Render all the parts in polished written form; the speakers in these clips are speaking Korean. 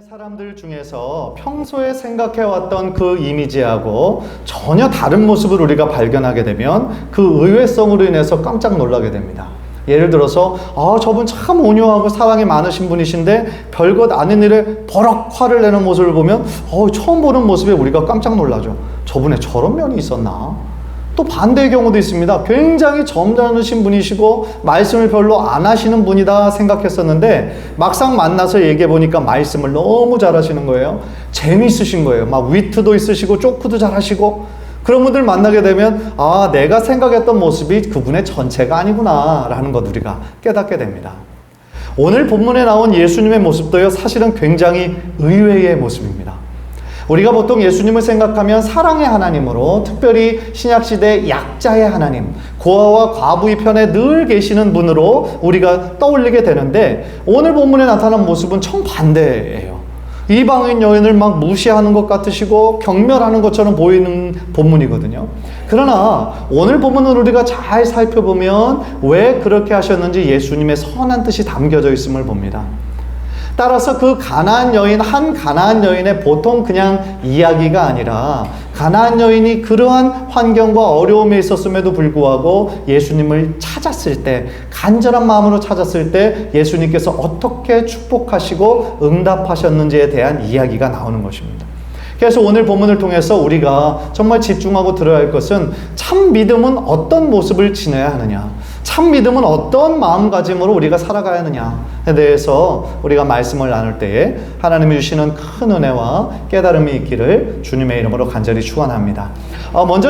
사람들 중에서 평소에 생각해왔던 그 이미지하고 전혀 다른 모습을 우리가 발견하게 되면 그 의외성으로 인해서 깜짝 놀라게 됩니다. 예를 들어서 저분 참 온유하고 사랑이 많으신 분이신데 별것 아닌 일에 버럭 화를 내는 모습을 보면 처음 보는 모습에 우리가 깜짝 놀라죠. 저분에 저런 면이 있었나? 또 반대의 경우도 있습니다. 굉장히 점잖으신 분이시고 말씀을 별로 안 하시는 분이다 생각했었는데 막상 만나서 얘기해 보니까 말씀을 너무 잘하시는 거예요. 재미있으신 거예요. 막 위트도 있으시고 조크도 잘하시고, 그런 분들 만나게 되면 내가 생각했던 모습이 그분의 전체가 아니구나 라는 것 우리가 깨닫게 됩니다. 오늘 본문에 나온 예수님의 모습도요, 사실은 굉장히 의외의 모습입니다. 우리가 보통 예수님을 생각하면 사랑의 하나님으로, 특별히 신약시대 약자의 하나님, 고아와 과부의 편에 늘 계시는 분으로 우리가 떠올리게 되는데, 오늘 본문에 나타난 모습은 정반대예요. 이방인 여인을 막 무시하는 것 같으시고 경멸하는 것처럼 보이는 본문이거든요. 그러나 오늘 본문을 우리가 잘 살펴보면 왜 그렇게 하셨는지 예수님의 선한 뜻이 담겨져 있음을 봅니다. 따라서 그 가나안 여인, 한 가나안 여인의 보통 그냥 이야기가 아니라, 가나안 여인이 그러한 환경과 어려움에 있었음에도 불구하고 예수님을 찾았을 때, 간절한 마음으로 찾았을 때 예수님께서 어떻게 축복하시고 응답하셨는지에 대한 이야기가 나오는 것입니다. 그래서 오늘 본문을 통해서 우리가 정말 집중하고 들어야 할 것은, 참 믿음은 어떤 모습을 지내야 하느냐, 참 믿음은 어떤 마음가짐으로 우리가 살아가야 하느냐에 대해서 우리가 말씀을 나눌 때에 하나님이 주시는 큰 은혜와 깨달음이 있기를 주님의 이름으로 간절히 축원합니다.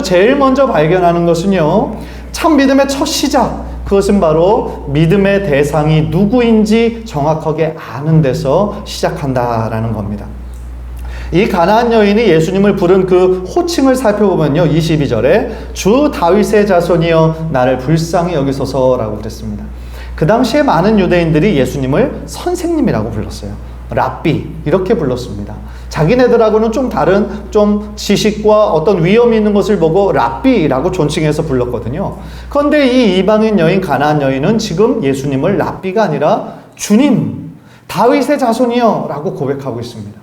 제일 먼저 발견하는 것은요, 참 믿음의 첫 시작, 그것은 바로 믿음의 대상이 누구인지 정확하게 아는 데서 시작한다라는 겁니다. 이 가나안 여인이 예수님을 부른 그 호칭을 살펴보면요, 22절에 주 다윗의 자손이여 나를 불쌍히 여기소서라고 그랬습니다. 그 당시에 많은 유대인들이 예수님을 선생님이라고 불렀어요. 랍비 이렇게 불렀습니다. 자기네들하고는 좀 다른 좀 지식과 어떤 위엄이 있는 것을 보고 랍비라고 존칭해서 불렀거든요. 그런데 이 이방인 여인, 가나안 여인은 지금 예수님을 랍비가 아니라 주님, 다윗의 자손이여 라고 고백하고 있습니다.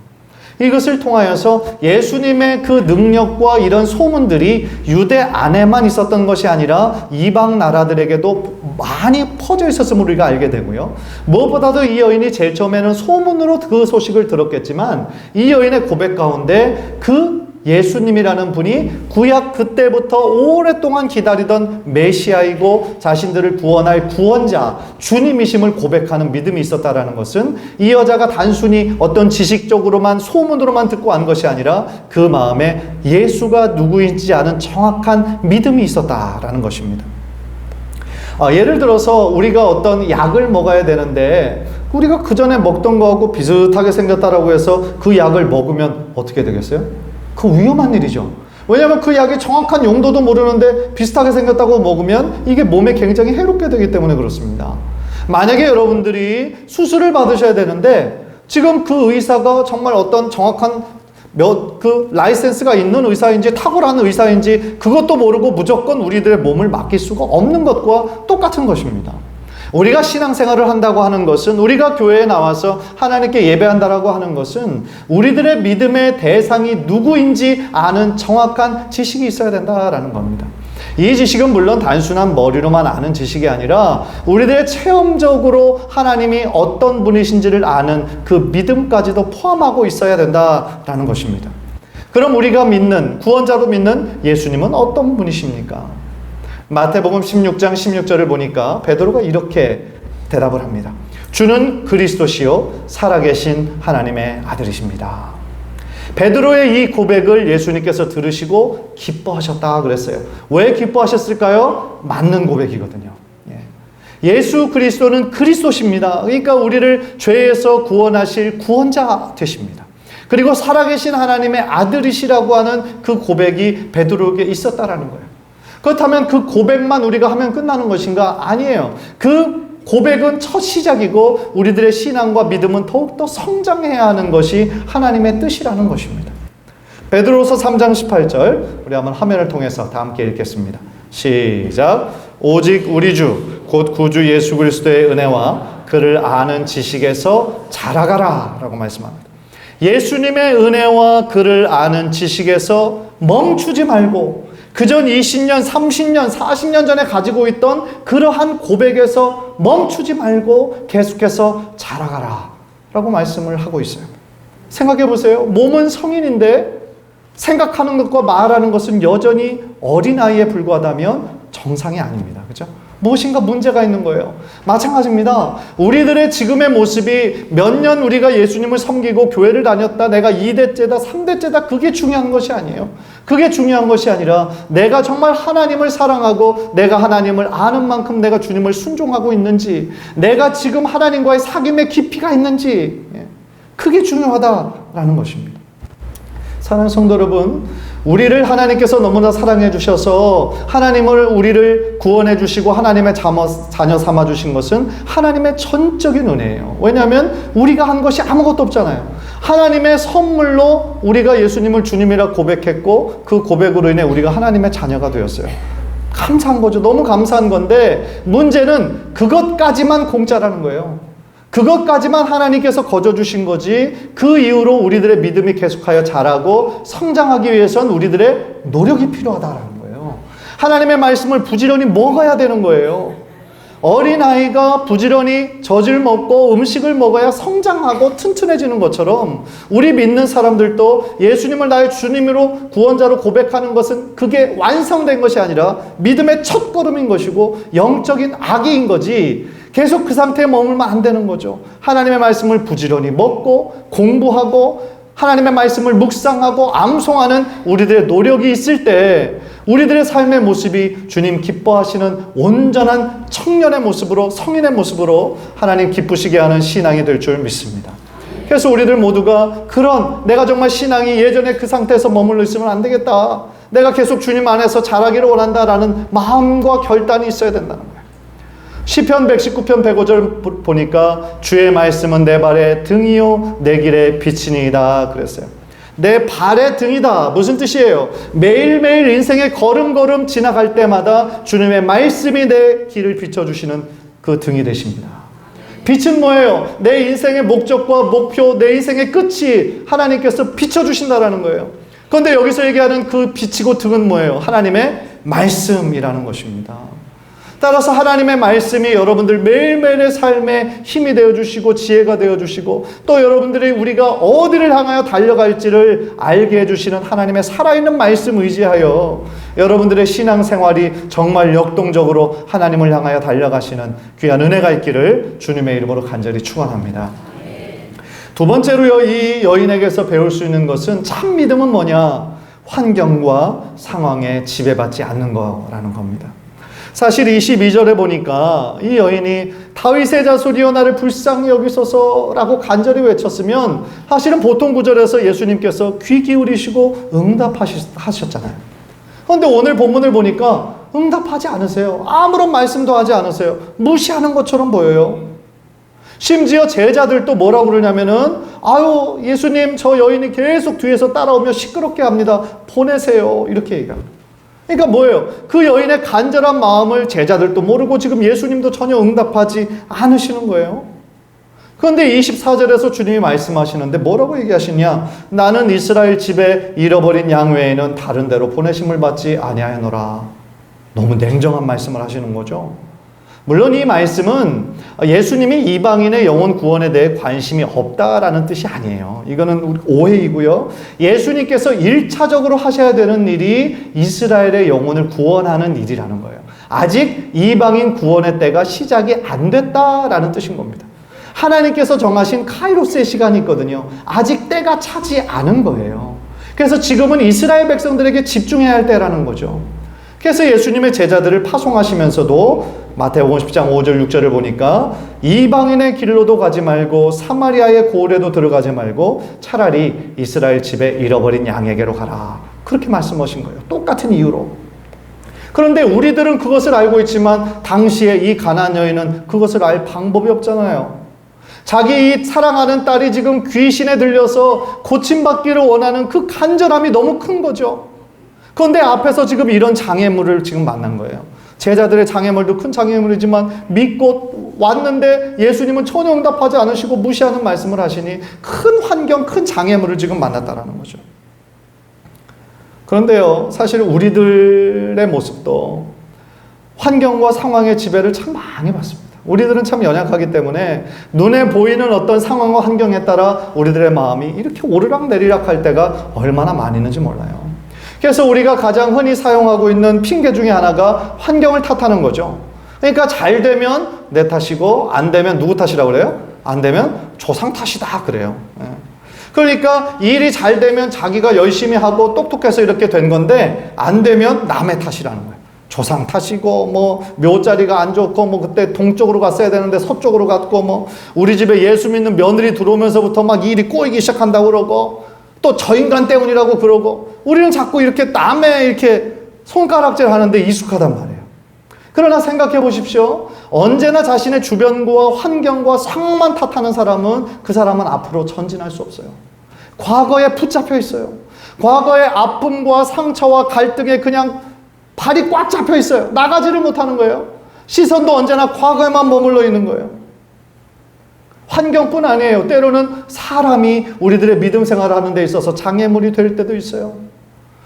이것을 통하여서 예수님의 그 능력과 이런 소문들이 유대 안에만 있었던 것이 아니라 이방 나라들에게도 많이 퍼져 있었음을 우리가 알게 되고요. 무엇보다도 이 여인이 제일 처음에는 소문으로 그 소식을 들었겠지만, 이 여인의 고백 가운데 그 예수님이라는 분이 구약 그때부터 오랫동안 기다리던 메시아이고 자신들을 구원할 구원자, 주님이심을 고백하는 믿음이 있었다라는 것은, 이 여자가 단순히 어떤 지식적으로만 소문으로만 듣고 안 것이 아니라 그 마음에 예수가 누구인지 아는 정확한 믿음이 있었다라는 것입니다. 예를 들어서 우리가 어떤 약을 먹어야 되는데 우리가 그 전에 먹던 거하고 비슷하게 생겼다라고 해서 그 약을 먹으면 어떻게 되겠어요? 그 위험한 일이죠. 왜냐하면 그 약이 정확한 용도도 모르는데 비슷하게 생겼다고 먹으면 이게 몸에 굉장히 해롭게 되기 때문에 그렇습니다. 만약에 여러분들이 수술을 받으셔야 되는데 지금 그 의사가 정말 어떤 정확한 그 라이센스가 있는 의사인지 탁월한 의사인지 그것도 모르고 무조건 우리들의 몸을 맡길 수가 없는 것과 똑같은 것입니다. 우리가 신앙생활을 한다고 하는 것은, 우리가 교회에 나와서 하나님께 예배한다라고 하는 것은 우리들의 믿음의 대상이 누구인지 아는 정확한 지식이 있어야 된다라는 겁니다. 이 지식은 물론 단순한 머리로만 아는 지식이 아니라 우리들의 체험적으로 하나님이 어떤 분이신지를 아는 그 믿음까지도 포함하고 있어야 된다라는 것입니다. 그럼 우리가 믿는, 구원자로 믿는 예수님은 어떤 분이십니까? 마태복음 16장 16절을 보니까 베드로가 이렇게 대답을 합니다. 주는 그리스도시요 살아계신 하나님의 아들이십니다. 베드로의 이 고백을 예수님께서 들으시고 기뻐하셨다 그랬어요. 왜 기뻐하셨을까요? 맞는 고백이거든요. 예수 그리스도는 그리스도십니다. 그러니까 우리를 죄에서 구원하실 구원자 되십니다. 그리고 살아계신 하나님의 아들이시라고 하는 그 고백이 베드로에게 있었다라는 거예요. 그렇다면 그 고백만 우리가 하면 끝나는 것인가? 아니에요. 그 고백은 첫 시작이고 우리들의 신앙과 믿음은 더욱더 성장해야 하는 것이 하나님의 뜻이라는 것입니다. 베드로서 3장 18절 우리 한번 화면을 통해서 다 함께 읽겠습니다. 시작. 오직 우리 주 곧 구주 예수 그리스도의 은혜와 그를 아는 지식에서 자라가라 라고 말씀합니다. 예수님의 은혜와 그를 아는 지식에서 멈추지 말고 그전 20년, 30년, 40년 전에 가지고 있던 그러한 고백에서 멈추지 말고 계속해서 자라가라 라고 말씀을 하고 있어요. 생각해 보세요. 몸은 성인인데 생각하는 것과 말하는 것은 여전히 어린아이에 불과하다면 정상이 아닙니다. 그렇죠? 무엇인가 문제가 있는 거예요. 마찬가지입니다. 우리들의 지금의 모습이 몇 년 우리가 예수님을 섬기고 교회를 다녔다, 내가 2대째다, 3대째다, 그게 중요한 것이 아니에요. 그게 중요한 것이 아니라 내가 정말 하나님을 사랑하고 내가 하나님을 아는 만큼 내가 주님을 순종하고 있는지, 내가 지금 하나님과의 사귐의 깊이가 있는지, 그게 중요하다라는 것입니다. 사랑하는 성도 여러분, 우리를 하나님께서 너무나 사랑해 주셔서 하나님을 우리를 구원해 주시고 하나님의 자녀 삼아 주신 것은 하나님의 전적인 은혜예요. 왜냐하면 우리가 한 것이 아무것도 없잖아요. 하나님의 선물로 우리가 예수님을 주님이라 고백했고 그 고백으로 인해 우리가 하나님의 자녀가 되었어요. 감사한 거죠. 너무 감사한 건데 문제는 그것까지만 공짜라는 거예요. 그것까지만 하나님께서 거저주신 거지, 그 이후로 우리들의 믿음이 계속하여 자라고 성장하기 위해서는 우리들의 노력이 필요하다라는 거예요. 하나님의 말씀을 부지런히 먹어야 되는 거예요. 어린아이가 부지런히 젖을 먹고 음식을 먹어야 성장하고 튼튼해지는 것처럼 우리 믿는 사람들도 예수님을 나의 주님으로 구원자로 고백하는 것은 그게 완성된 것이 아니라 믿음의 첫걸음인 것이고 영적인 아기인 거지, 계속 그 상태에 머물면 안 되는 거죠. 하나님의 말씀을 부지런히 먹고 공부하고 하나님의 말씀을 묵상하고 암송하는 우리들의 노력이 있을 때 우리들의 삶의 모습이 주님 기뻐하시는 온전한 청년의 모습으로, 성인의 모습으로 하나님 기쁘시게 하는 신앙이 될 줄 믿습니다. 그래서 우리들 모두가 그런, 내가 정말 신앙이 예전에 그 상태에서 머물러 있으면 안 되겠다, 내가 계속 주님 안에서 자라기를 원한다라는 마음과 결단이 있어야 된다는 거예요. 시편 119편 105절 보니까 주의 말씀은 내 발의 등이요 내 길의 빛이니이다 그랬어요. 내 발의 등이다. 무슨 뜻이에요? 매일매일 인생의 걸음걸음 지나갈 때마다 주님의 말씀이 내 길을 비춰주시는 그 등이 되십니다. 빛은 뭐예요? 내 인생의 목적과 목표, 내 인생의 끝이 하나님께서 비춰주신다라는 거예요. 그런데 여기서 얘기하는 그 빛이고 등은 뭐예요? 하나님의 말씀이라는 것입니다. 따라서 하나님의 말씀이 여러분들 매일매일의 삶에 힘이 되어주시고 지혜가 되어주시고 또 여러분들이 우리가 어디를 향하여 달려갈지를 알게 해주시는 하나님의 살아있는 말씀 의지하여 여러분들의 신앙생활이 정말 역동적으로 하나님을 향하여 달려가시는 귀한 은혜가 있기를 주님의 이름으로 간절히 축원합니다. 두 번째로요, 이 여인에게서 배울 수 있는 것은 참 믿음은 뭐냐? 환경과 상황에 지배받지 않는 거라는 겁니다. 사실 22절에 보니까 이 여인이 다윗의 자손이여 나를 불쌍히 여기소서 라고 간절히 외쳤으면 사실은 보통 구절에서 예수님께서 귀 기울이시고 응답하셨잖아요. 그런데 오늘 본문을 보니까 응답하지 않으세요. 아무런 말씀도 하지 않으세요. 무시하는 것처럼 보여요. 심지어 제자들도 뭐라고 그러냐면은 아유 예수님 저 여인이 계속 뒤에서 따라오며 시끄럽게 합니다. 보내세요. 이렇게 얘기합니다. 그러니까 뭐예요? 그 여인의 간절한 마음을 제자들도 모르고 지금 예수님도 전혀 응답하지 않으시는 거예요. 그런데 24절에서 주님이 말씀하시는데 뭐라고 얘기하시냐? 나는 이스라엘 집에 잃어버린 양 외에는 다른 데로 보내심을 받지 아니하노라. 너무 냉정한 말씀을 하시는 거죠. 물론 이 말씀은 예수님이 이방인의 영혼 구원에 대해 관심이 없다라는 뜻이 아니에요. 이거는 오해이고요. 예수님께서 1차적으로 하셔야 되는 일이 이스라엘의 영혼을 구원하는 일이라는 거예요. 아직 이방인 구원의 때가 시작이 안 됐다라는 뜻인 겁니다. 하나님께서 정하신 카이로스의 시간이 있거든요. 아직 때가 차지 않은 거예요. 그래서 지금은 이스라엘 백성들에게 집중해야 할 때라는 거죠. 그래서 예수님의 제자들을 파송하시면서도 마태복음 10장 5절 6절을 보니까 이방인의 길로도 가지 말고 사마리아의 고을에도 들어가지 말고 차라리 이스라엘 집에 잃어버린 양에게로 가라. 그렇게 말씀하신 거예요. 똑같은 이유로. 그런데 우리들은 그것을 알고 있지만 당시에 이 가나안 여인은 그것을 알 방법이 없잖아요. 자기 사랑하는 딸이 지금 귀신에 들려서 고침받기를 원하는 그 간절함이 너무 큰 거죠. 그런데 앞에서 지금 이런 장애물을 지금 만난 거예요. 제자들의 장애물도 큰 장애물이지만 믿고 왔는데 예수님은 전혀 응답하지 않으시고 무시하는 말씀을 하시니 큰 환경, 큰 장애물을 지금 만났다라는 거죠. 그런데요, 사실 우리들의 모습도 환경과 상황의 지배를 참 많이 받습니다. 우리들은 참 연약하기 때문에 눈에 보이는 어떤 상황과 환경에 따라 우리들의 마음이 이렇게 오르락내리락 할 때가 얼마나 많이 있는지 몰라요. 그래서 우리가 가장 흔히 사용하고 있는 핑계 중에 하나가 환경을 탓하는 거죠. 그러니까 잘 되면 내 탓이고 안 되면 누구 탓이라고 그래요? 안 되면 조상 탓이다 그래요. 그러니까 일이 잘 되면 자기가 열심히 하고 똑똑해서 이렇게 된 건데 안 되면 남의 탓이라는 거예요. 조상 탓이고 뭐 묘자리가 안 좋고 뭐 그때 동쪽으로 갔어야 되는데 서쪽으로 갔고 뭐 우리 집에 예수 믿는 며느리 들어오면서부터 막 일이 꼬이기 시작한다고 그러고 또 저 인간 때문이라고 그러고 우리는 자꾸 이렇게 남의 이렇게 손가락질 하는데 익숙하단 말이에요. 그러나 생각해 보십시오. 언제나 자신의 주변과 환경과 상황만 탓하는 사람은 그 사람은 앞으로 전진할 수 없어요. 과거에 붙잡혀 있어요. 과거의 아픔과 상처와 갈등에 그냥 발이 꽉 잡혀 있어요. 나가지를 못하는 거예요. 시선도 언제나 과거에만 머물러 있는 거예요. 환경뿐 아니에요. 때로는 사람이 우리들의 믿음 생활을 하는 데 있어서 장애물이 될 때도 있어요.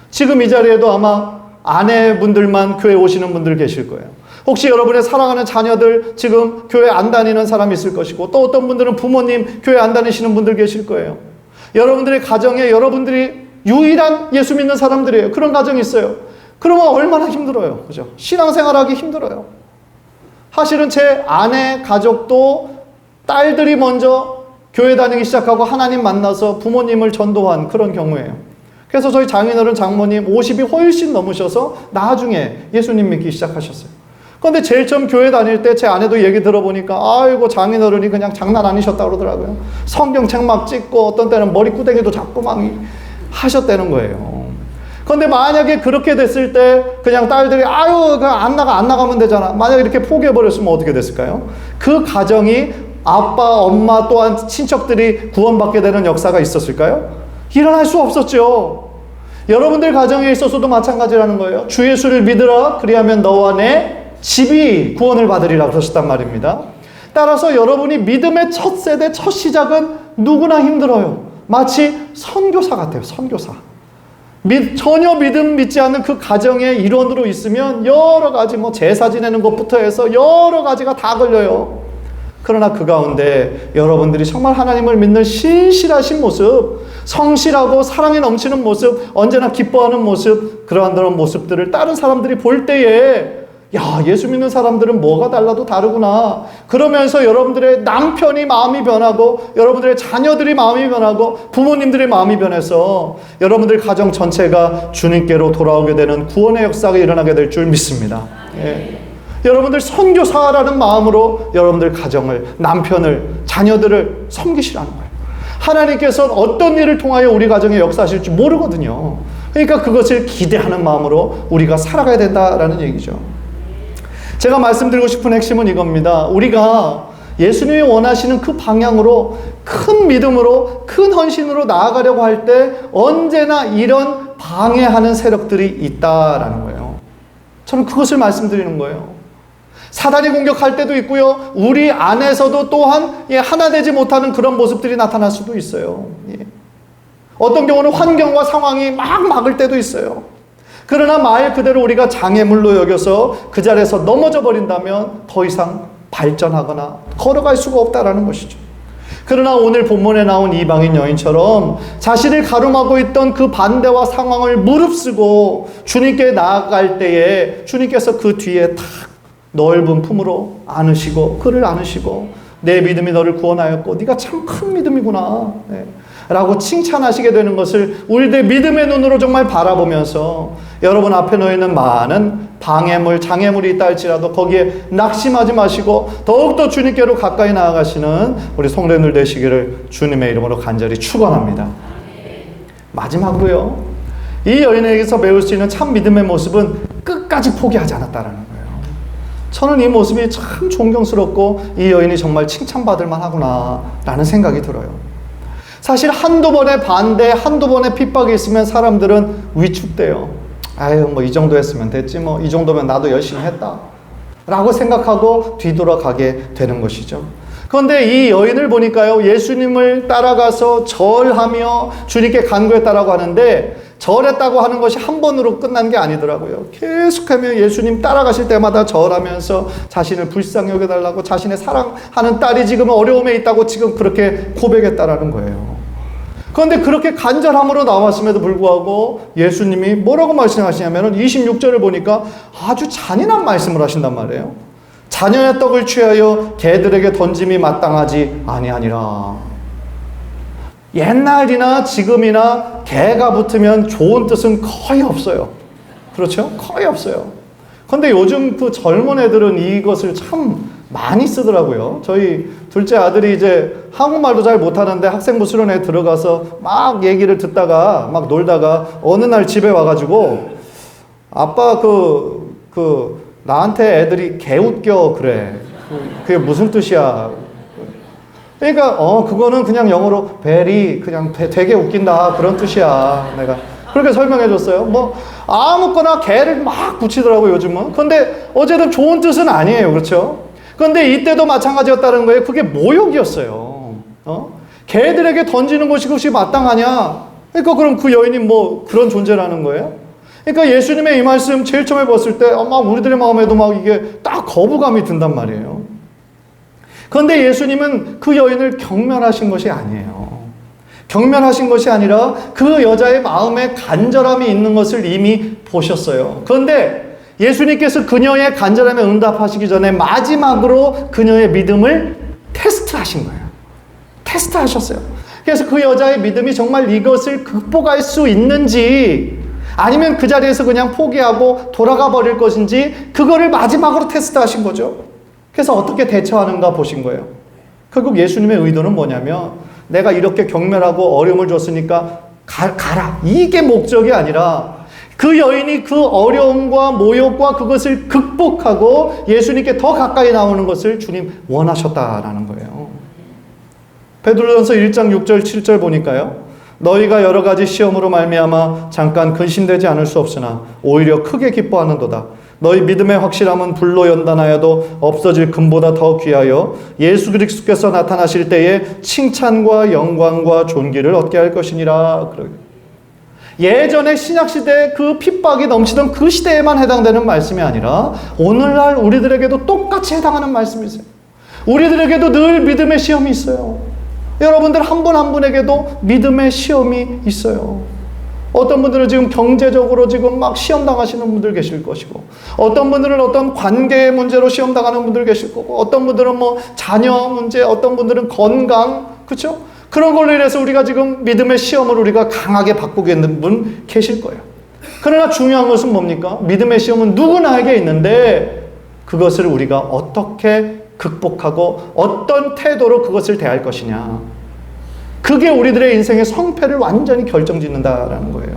지금 이 자리에도 아마 아내분들만 교회 오시는 분들 계실 거예요. 혹시 여러분의 사랑하는 자녀들 지금 교회 안 다니는 사람이 있을 것이고 또 어떤 분들은 부모님 교회 안 다니시는 분들 계실 거예요. 여러분들의 가정에 여러분들이 유일한 예수 믿는 사람들이에요. 그런 가정이 있어요. 그러면 얼마나 힘들어요. 그죠? 신앙생활하기 힘들어요. 사실은 제 아내 가족도 딸들이 먼저 교회 다니기 시작하고 하나님 만나서 부모님을 전도한 그런 경우예요. 그래서 저희 장인어른 장모님 50이 훨씬 넘으셔서 나중에 예수님 믿기 시작하셨어요. 그런데 제일 처음 교회 다닐 때 제 아내도 얘기 들어보니까 아이고 장인어른이 그냥 장난 아니셨다고 그러더라고요. 성경책 막 찍고 어떤 때는 머리끄댕이도 잡고 막 하셨다는 거예요. 그런데 만약에 그렇게 됐을 때 그냥 딸들이 아유 안 나가면 되잖아. 만약에 이렇게 포기해버렸으면 어떻게 됐을까요? 그 가정이 아빠, 엄마 또한 친척들이 구원받게 되는 역사가 있었을까요? 일어날 수 없었죠. 여러분들 가정에 있어서도 마찬가지라는 거예요. 주 예수를 믿으라 그리하면 너와 내 집이 구원을 받으리라 그러셨단 말입니다. 따라서 여러분이 믿음의 첫 세대, 첫 시작은 누구나 힘들어요. 마치 선교사 같아요. 선교사. 전혀 믿음 믿지 않는 그 가정의 일원으로 있으면 여러 가지 뭐 제사 지내는 것부터 해서 여러 가지가 다 걸려요. 그러나 그 가운데 여러분들이 정말 하나님을 믿는 신실하신 모습, 성실하고 사랑이 넘치는 모습, 언제나 기뻐하는 모습, 그러한 모습들을 다른 사람들이 볼 때에 야, 예수 믿는 사람들은 뭐가 달라도 다르구나. 그러면서 여러분들의 남편이 마음이 변하고 여러분들의 자녀들이 마음이 변하고 부모님들의 마음이 변해서 여러분들 가정 전체가 주님께로 돌아오게 되는 구원의 역사가 일어나게 될 줄 믿습니다. 예. 여러분들 선교사라는 마음으로 여러분들 가정을, 남편을, 자녀들을 섬기시라는 거예요. 하나님께서는 어떤 일을 통하여 우리 가정에 역사하실지 모르거든요. 그러니까 그것을 기대하는 마음으로 우리가 살아가야 된다라는 얘기죠. 제가 말씀드리고 싶은 핵심은 이겁니다. 우리가 예수님이 원하시는 그 방향으로 큰 믿음으로 큰 헌신으로 나아가려고 할 때 언제나 이런 방해하는 세력들이 있다라는 거예요. 저는 그것을 말씀드리는 거예요. 사단이 공격할 때도 있고요. 우리 안에서도 또한 하나 되지 못하는 그런 모습들이 나타날 수도 있어요. 어떤 경우는 환경과 상황이 막 막을 때도 있어요. 그러나 말 그대로 우리가 장애물로 여겨서 그 자리에서 넘어져 버린다면 더 이상 발전하거나 걸어갈 수가 없다라는 것이죠. 그러나 오늘 본문에 나온 이방인 여인처럼 자신을 가름하고 있던 그 반대와 상황을 무릅쓰고 주님께 나아갈 때에 주님께서 그 뒤에 탁 넓은 품으로 안으시고 그를 안으시고 내 믿음이 너를 구원하였고 네가 참 큰 믿음이구나 라고 칭찬하시게 되는 것을 우리들 믿음의 눈으로 정말 바라보면서 여러분 앞에 놓여있는 많은 방해물, 장애물이 있다 할지라도 거기에 낙심하지 마시고 더욱더 주님께로 가까이 나아가시는 우리 성도님들 되시기를 주님의 이름으로 간절히 축원합니다. 마지막으로요, 이 여인에게서 배울 수 있는 참 믿음의 모습은 끝까지 포기하지 않았다는 거예요. 저는 이 모습이 참 존경스럽고 이 여인이 정말 칭찬받을 만하구나 라는 생각이 들어요. 사실 한두 번의 반대, 한두 번의 핍박이 있으면 사람들은 위축돼요. 아유, 뭐 이 정도 했으면 됐지, 뭐 이 정도면 나도 열심히 했다. 라고 생각하고 뒤돌아가게 되는 것이죠. 그런데 이 여인을 보니까요, 예수님을 따라가서 절하며 주님께 간구했다라고 하는데, 절했다고 하는 것이 한 번으로 끝난 게 아니더라고요. 계속하며 예수님 따라가실 때마다 절하면서 자신을 불쌍히 여겨달라고, 자신의 사랑하는 딸이 지금 어려움에 있다고 지금 그렇게 고백했다라는 거예요. 그런데 그렇게 간절함으로 나왔음에도 불구하고 예수님이 뭐라고 말씀하시냐면 26절을 보니까 아주 잔인한 말씀을 하신단 말이에요. 자녀의 떡을 취하여 개들에게 던짐이 마땅하지 아니하니라. 옛날이나 지금이나 개가 붙으면 좋은 뜻은 거의 없어요. 그렇죠? 거의 없어요. 근데 요즘 그 젊은 애들은 이것을 참 많이 쓰더라고요. 저희 둘째 아들이 이제 한국말도 잘 못하는데 학생부 수련회에 들어가서 막 얘기를 듣다가 막 놀다가 어느 날 집에 와가지고 아빠 나한테 애들이 개웃겨 그래. 그게 무슨 뜻이야? 그러니까 그거는 그냥 영어로 very 그냥 되게 웃긴다 그런 뜻이야. 내가 그렇게 설명해 줬어요. 뭐 아무거나 개를 막 붙이더라고요 요즘은. 근데 어쨌든 좋은 뜻은 아니에요. 그렇죠? 그런데 이때도 마찬가지였다는 거예요. 그게 모욕이었어요. 개들에게 던지는 것이 그것이 마땅하냐? 그러니까 그럼 그 여인이 뭐 그런 존재라는 거예요? 그러니까 예수님의 이 말씀 제일 처음에 봤을 때 막 우리들의 마음에도 막 이게 딱 거부감이 든단 말이에요. 그런데 예수님은 그 여인을 경멸하신 것이 아니에요. 경멸하신 것이 아니라 그 여자의 마음에 간절함이 있는 것을 이미 보셨어요. 그런데 예수님께서 그녀의 간절함에 응답하시기 전에 마지막으로 그녀의 믿음을 테스트하신 거예요. 테스트하셨어요. 그래서 그 여자의 믿음이 정말 이것을 극복할 수 있는지 아니면 그 자리에서 그냥 포기하고 돌아가 버릴 것인지 그거를 마지막으로 테스트하신 거죠. 그래서 어떻게 대처하는가 보신 거예요. 결국 예수님의 의도는 뭐냐면 내가 이렇게 경멸하고 어려움을 줬으니까 가라. 이게 목적이 아니라 그 여인이 그 어려움과 모욕과 그것을 극복하고 예수님께 더 가까이 나오는 것을 주님 원하셨다라는 거예요. 베드로전서 1장 6절 7절 보니까요. 너희가 여러 가지 시험으로 말미암아 잠깐 근심되지 않을 수 없으나 오히려 크게 기뻐하는도다. 너희 믿음의 확실함은 불로 연단하여도 없어질 금보다 더 귀하여 예수 그리스도께서 나타나실 때에 칭찬과 영광과 존귀를 얻게 할 것이니라. 예전에 신약시대에 그 핍박이 넘치던 그 시대에만 해당되는 말씀이 아니라 오늘날 우리들에게도 똑같이 해당하는 말씀이세요. 우리들에게도 늘 믿음의 시험이 있어요. 여러분들 한 분 한 분에게도 믿음의 시험이 있어요. 어떤 분들은 지금 경제적으로 지금 막 시험 당하시는 분들 계실 것이고, 어떤 분들은 어떤 관계의 문제로 시험 당하는 분들 계실 거고, 어떤 분들은 뭐 자녀 문제, 어떤 분들은 건강, 그렇죠? 그런 걸로 인해서 우리가 지금 믿음의 시험을 우리가 강하게 받고 있는 분 계실 거예요. 그러나 중요한 것은 뭡니까? 믿음의 시험은 누구나에게 있는데 그것을 우리가 어떻게 극복하고 어떤 태도로 그것을 대할 것이냐. 그게 우리들의 인생의 성패를 완전히 결정짓는다라는 거예요.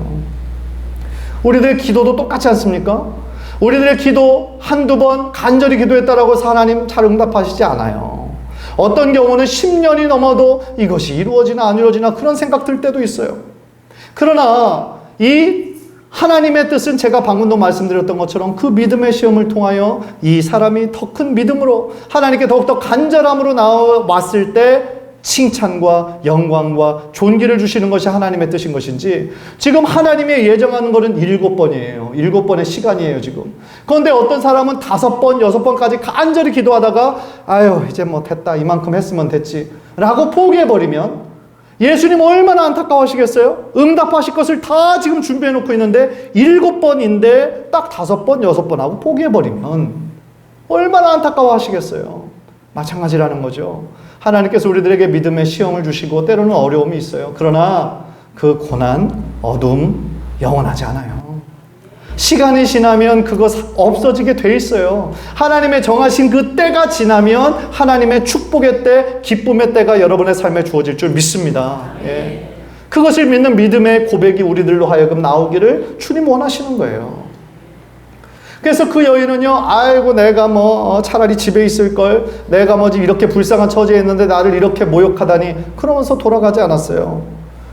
우리들의 기도도 똑같지 않습니까? 우리들의 기도 한두 번 간절히 기도했다라고 해서 하나님 잘 응답하시지 않아요. 어떤 경우는 10년이 넘어도 이것이 이루어지나 안 이루어지나 그런 생각 들 때도 있어요. 그러나 이 하나님의 뜻은 제가 방금도 말씀드렸던 것처럼 그 믿음의 시험을 통하여 이 사람이 더 큰 믿음으로 하나님께 더욱더 간절함으로 나왔을 때 칭찬과 영광과 존귀를 주시는 것이 하나님의 뜻인 것인지, 지금 하나님의 예정하는 것은 7번이에요. 7번의 시간이에요 지금. 그런데 어떤 사람은 5번, 6번까지 간절히 기도하다가 아유 이제 뭐 됐다, 이만큼 했으면 됐지 라고 포기해버리면 예수님 얼마나 안타까워하시겠어요? 응답하실 것을 다 지금 준비해놓고 있는데 7번인데 딱 5번, 6번 하고 포기해버리면 얼마나 안타까워하시겠어요? 마찬가지라는 거죠. 하나님께서 우리들에게 믿음의 시험을 주시고 때로는 어려움이 있어요. 그러나 그 고난, 어둠 영원하지 않아요. 시간이 지나면 그것 없어지게 돼 있어요. 하나님의 정하신 그 때가 지나면 하나님의 축복의 때, 기쁨의 때가 여러분의 삶에 주어질 줄 믿습니다. 예. 그것을 믿는 믿음의 고백이 우리들로 하여금 나오기를 주님 원하시는 거예요. 그래서 그 여인은요, 아이고 내가 뭐 차라리 집에 있을걸, 내가 뭐지 이렇게 불쌍한 처지에 있는데 나를 이렇게 모욕하다니, 그러면서 돌아가지 않았어요.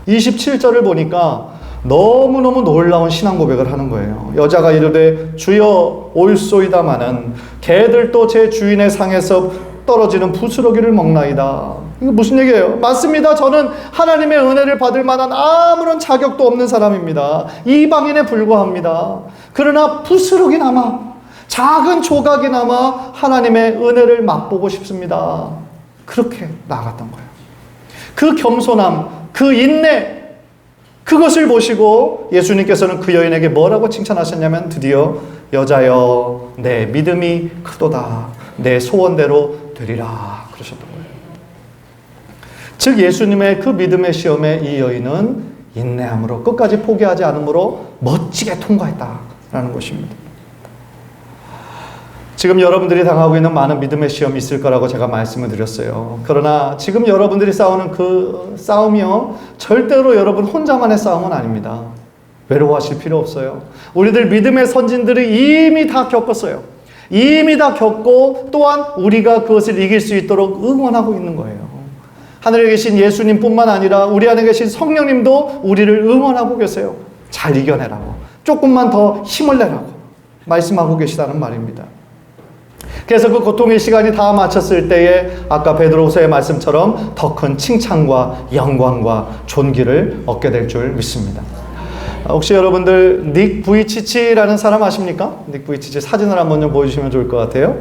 27절을 보니까 너무너무 놀라운 신앙 고백을 하는 거예요. 여자가 이르되 주여 올소이다마는 개들도 제 주인의 상에서 떨어지는 부스러기를 먹나이다. 이거 무슨 얘기예요? 맞습니다. 저는 하나님의 은혜를 받을 만한 아무런 자격도 없는 사람입니다. 이방인에 불과합니다. 그러나 부스러기나마, 작은 조각이나마 하나님의 은혜를 맛보고 싶습니다. 그렇게 나아갔던 거예요. 그 겸손함, 그 인내, 그것을 보시고 예수님께서는 그 여인에게 뭐라고 칭찬하셨냐면 드디어 여자여 내 믿음이 크도다. 내 소원대로 되리라 그러셨던 거예요. 즉 예수님의 그 믿음의 시험에 이 여인은 인내함으로 끝까지 포기하지 않으므로 멋지게 통과했다라는 것입니다. 지금 여러분들이 당하고 있는 많은 믿음의 시험이 있을 거라고 제가 말씀을 드렸어요. 그러나 지금 여러분들이 싸우는 그 싸움이요, 절대로 여러분 혼자만의 싸움은 아닙니다. 외로워하실 필요 없어요. 우리들 믿음의 선진들이 이미 다 겪었어요. 이미 다 겪고 또한 우리가 그것을 이길 수 있도록 응원하고 있는 거예요. 하늘에 계신 예수님뿐만 아니라 우리 안에 계신 성령님도 우리를 응원하고 계세요. 잘 이겨내라고, 조금만 더 힘을 내라고 말씀하고 계시다는 말입니다. 그래서 그 고통의 시간이 다 마쳤을 때에 아까 베드로후서의 말씀처럼 더 큰 칭찬과 영광과 존귀를 얻게 될 줄 믿습니다. 혹시 여러분들 닉 부이치치라는 사람 아십니까? 닉 부이치치 사진을 한번 좀 보여주시면 좋을 것 같아요.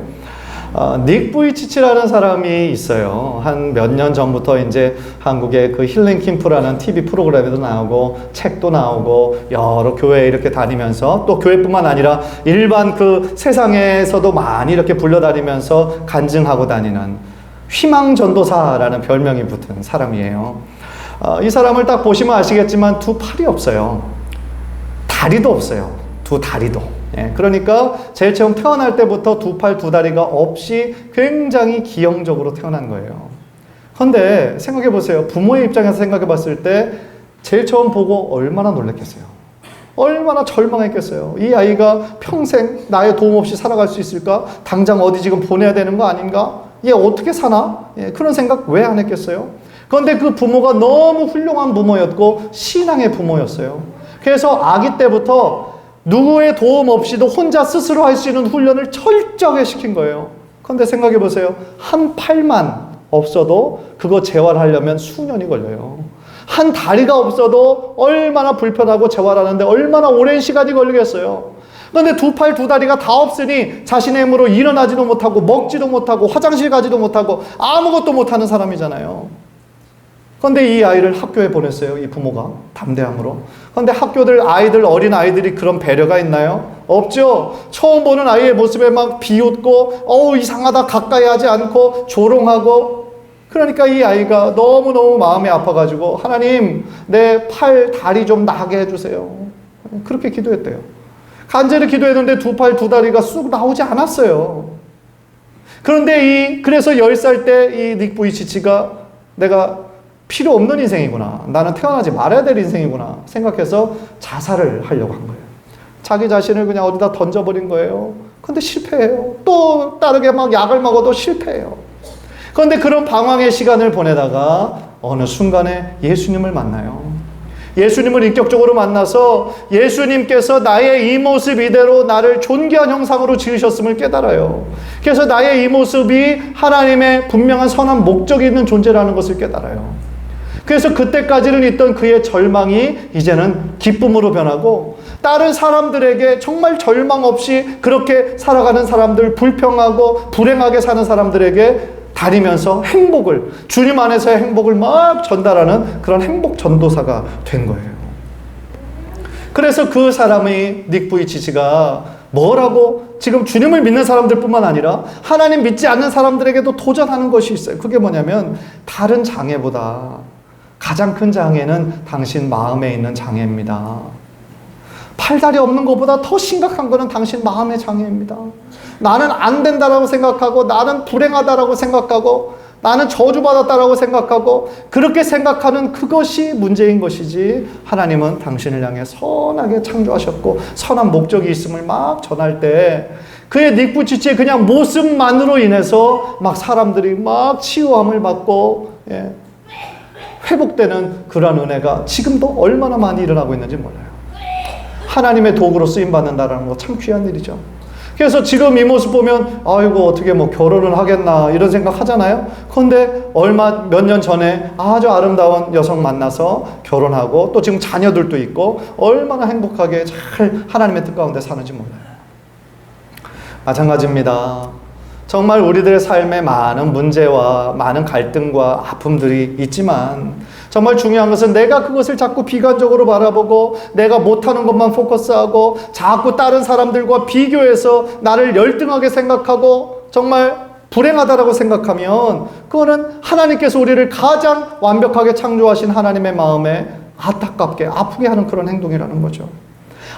닉 부이치치라는 사람이 있어요. 한 몇 년 전부터 이제 한국의 그 힐링 캠프라는 TV 프로그램에도 나오고 책도 나오고 여러 교회에 이렇게 다니면서 또 교회뿐만 아니라 일반 그 세상에서도 많이 이렇게 불러다니면서 간증하고 다니는 희망 전도사라는 별명이 붙은 사람이에요. 이 사람을 딱 보시면 아시겠지만 두 팔이 없어요. 다리도 없어요. 두 다리도. 예, 그러니까 제일 처음 태어날 때부터 두 팔 두 다리가 없이 굉장히 기형적으로 태어난 거예요. 그런데 생각해 보세요. 부모의 입장에서 생각해 봤을 때 제일 처음 보고 얼마나 놀랐겠어요. 얼마나 절망했겠어요. 이 아이가 평생 나의 도움 없이 살아갈 수 있을까? 당장 어디 지금 보내야 되는 거 아닌가? 얘 어떻게 사나? 예, 그런 생각 왜 안 했겠어요? 그런데 그 부모가 너무 훌륭한 부모였고 신앙의 부모였어요. 그래서 아기 때부터 누구의 도움 없이도 혼자 스스로 할 수 있는 훈련을 철저하게 시킨 거예요. 그런데 생각해 보세요. 한 팔만 없어도 그거 재활하려면 수년이 걸려요. 한 다리가 없어도 얼마나 불편하고 재활하는데 얼마나 오랜 시간이 걸리겠어요. 그런데 두 팔 두 다리가 다 없으니 자신의 힘으로 일어나지도 못하고 먹지도 못하고 화장실 가지도 못하고 아무것도 못하는 사람이잖아요. 그런데 이 아이를 학교에 보냈어요. 이 부모가 담대함으로. 그런데 학교들 아이들 어린 아이들이 그런 배려가 있나요? 없죠. 처음 보는 아이의 모습에 막 비웃고 어우 이상하다 가까이 하지 않고 조롱하고. 그러니까 이 아이가 너무너무 마음이 아파가지고 하나님 내 팔 다리 좀 나게 해주세요. 그렇게 기도했대요. 간절히 기도했는데 두 팔 두 다리가 쑥 나오지 않았어요. 그런데 그래서 10살 때 이 닉 부이치치가 내가 필요 없는 인생이구나. 나는 태어나지 말아야 될 인생이구나 생각해서 자살을 하려고 한 거예요. 자기 자신을 그냥 어디다 던져버린 거예요. 근데 실패해요. 또 다르게 막 약을 먹어도 실패해요. 그런데 그런 방황의 시간을 보내다가 어느 순간에 예수님을 만나요. 예수님을 인격적으로 만나서 예수님께서 나의 이 모습 이대로 나를 존귀한 형상으로 지으셨음을 깨달아요. 그래서 나의 이 모습이 하나님의 분명한 선한 목적이 있는 존재라는 것을 깨달아요. 그래서 그때까지는 있던 그의 절망이 이제는 기쁨으로 변하고 다른 사람들에게 정말 절망 없이 그렇게 살아가는 사람들, 불평하고 불행하게 사는 사람들에게 다니면서 행복을, 주님 안에서의 행복을 막 전달하는 그런 행복 전도사가 된 거예요. 그래서 그 사람이 닉 부이치치가 뭐라고 지금 주님을 믿는 사람들뿐만 아니라 하나님 믿지 않는 사람들에게도 도전하는 것이 있어요. 그게 뭐냐면 다른 장애보다 가장 큰 장애는 당신 마음에 있는 장애입니다. 팔다리 없는 것보다 더 심각한 것은 당신 마음의 장애입니다. 나는 안 된다라고 생각하고 나는 불행하다라고 생각하고 나는 저주받았다라고 생각하고 그렇게 생각하는 그것이 문제인 것이지 하나님은 당신을 향해 선하게 창조하셨고 선한 목적이 있음을 막 전할 때 그의 닉 부이치치의 그냥 모습만으로 인해서 막 사람들이 막 치유함을 받고 회복되는 그러한 은혜가 지금도 얼마나 많이 일어나고 있는지 몰라요. 하나님의 도구로 쓰임받는다는 거 참 귀한 일이죠. 그래서 지금 이 모습 보면 아이고 어떻게 뭐 결혼을 하겠나 이런 생각 하잖아요. 그런데 몇 년 전에 아주 아름다운 여성 만나서 결혼하고 또 지금 자녀들도 있고 얼마나 행복하게 잘 하나님의 뜻 가운데 사는지 몰라요. 마찬가지입니다. 정말 우리들의 삶에 많은 문제와 많은 갈등과 아픔들이 있지만 정말 중요한 것은 내가 그것을 자꾸 비관적으로 바라보고 내가 못하는 것만 포커스하고 자꾸 다른 사람들과 비교해서 나를 열등하게 생각하고 정말 불행하다라고 생각하면 그거는 하나님께서 우리를 가장 완벽하게 창조하신 하나님의 마음에 안타깝게 아프게 하는 그런 행동이라는 거죠.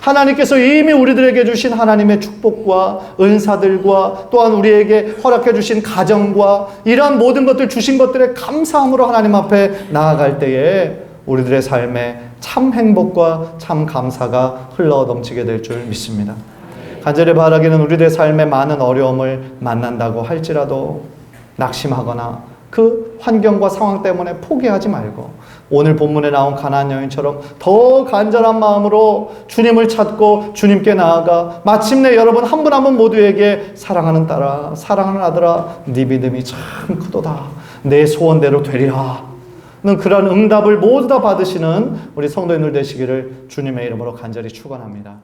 하나님께서 이미 우리들에게 주신 하나님의 축복과 은사들과 또한 우리에게 허락해 주신 가정과 이러한 모든 것들 주신 것들에 감사함으로 하나님 앞에 나아갈 때에 우리들의 삶에 참 행복과 참 감사가 흘러 넘치게 될 줄 믿습니다. 간절히 바라기는 우리들의 삶에 많은 어려움을 만난다고 할지라도 낙심하거나 그 환경과 상황 때문에 포기하지 말고 오늘 본문에 나온 가나안 여인처럼 더 간절한 마음으로 주님을 찾고 주님께 나아가 마침내 여러분 한 분 한 분 모두에게 사랑하는 딸아, 사랑하는 아들아, 네 믿음이 참 크도다. 내 소원대로 되리라. 는 그런 응답을 모두 다 받으시는 우리 성도님들 되시기를 주님의 이름으로 간절히 축원합니다.